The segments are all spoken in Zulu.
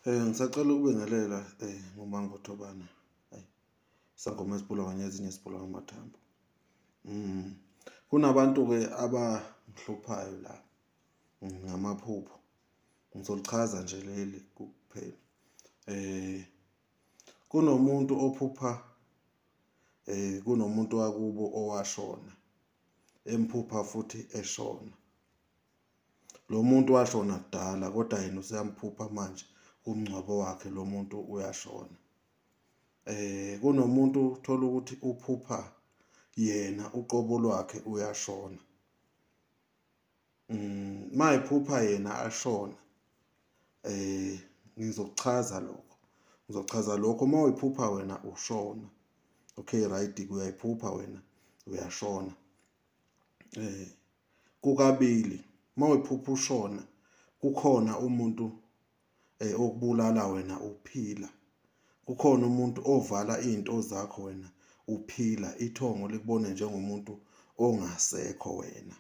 Ngisacela ukubingelela ngoMangothobana. Isangoma esibhula kanye ezinye esibhula ngamathambo. Kunabantu-ke abangihluphayo la ngamaphupho. Ngizolichaza nje leli kuphela. Kunomuntu ophupha kunomuntu wakubo owashona. Emphupha futhi eshona. Lo muntu washona kudala kodwa yena useyamphupha manje umngcwabo wakhe lo muntu uyashona. Kunomuntu uthola ukuthi uphupha yena uqobo lwakhe uyashona. Mayiphupha yena ashona. Ngizochaza lokho mayiphupha wena ushona. Okay right, uyayiphupha wena uyashona. Kukabili mayiphupha ushona kukhona umuntu okubulala wena uphila. Kukhona umuntu ovala izinto zakho wena uphila, ithongo likubone njengomuntu ongasekho wena.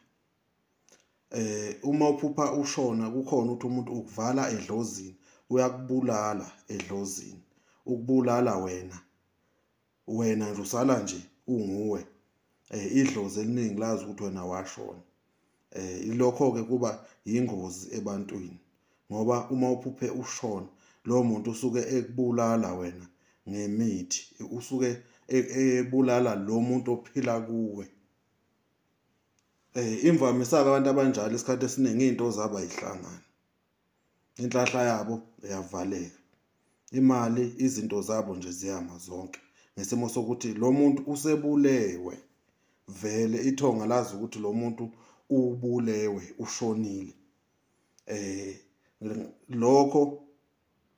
Uma uphupha ushona kukhona ukuthi umuntu ukuvala edlozini, uyakubulala edlozini, ukubulala wena nje usala nje unguwe. Idlozi eliningi lazi ukuthi wena washona. Ilokho-ke kuba yingozi ebantwini ngoba uma uphuphe ushona lo muntu usuke ekubulala wena ngemithi, usuke ebulala lo muntu ophila kuwe. Imvamisa abantu abanjalo isikhathi esiningi izinto zabo ayihlangani. Inhlahla yabo iyavaleka. Imali, izinto zabo nje ziyama zonke. Ngesimo sokuthi lo muntu usebulewe. Vele ithonga lazi ukuthi lo muntu ubulewe, ushonile. Lokho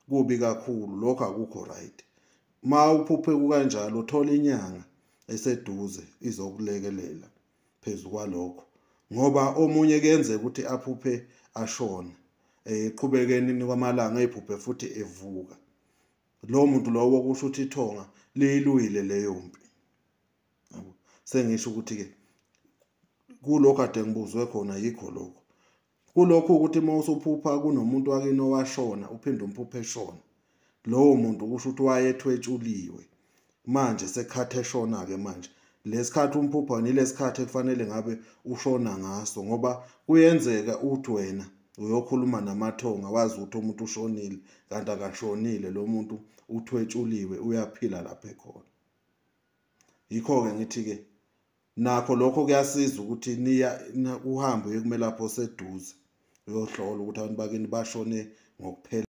kubi kakhulu, lokho akukho right. Ma uphuphe kanjalo uthola inyanga eseduze izokulekelela phezulu kwalokho. Ngoba omunye kuyenzeka ukuthi aphuphe ashona. Eqhubekeni kwamalanga ephuphe futhi evuka. Lo muntu lowo kusho ukuthi ithonga liyilwile leyo mpi. Yabo. Sengisho ukuthi-ke kulokho ade ngibuzwe khona yikho lokho. Kulokho ukuthi uma usuphupha kunomuntu wakini owashona uphinde umphuphe eshona. Lowo muntu kusho ukuthi wayethwetshuliwe. Manje sekhathe eshona-ke manje. Lesikhathi umphupha nilesikhathi ekufanele ngabe ushona ngaso ngoba kuyenzeka ukuthi wena uyokhuluma namathonga wazi ukuthi umuntu ushonile kanti akashonile, lo muntu uthwetshuliwe uyaphila lapha ekhona. Yikho-ke ngithi-ke nakho lokho kuyasiza ukuthi uhambe uye kumelaphi oseduze uyohlola ukuthi abantu bakini bashone ngokuphelele.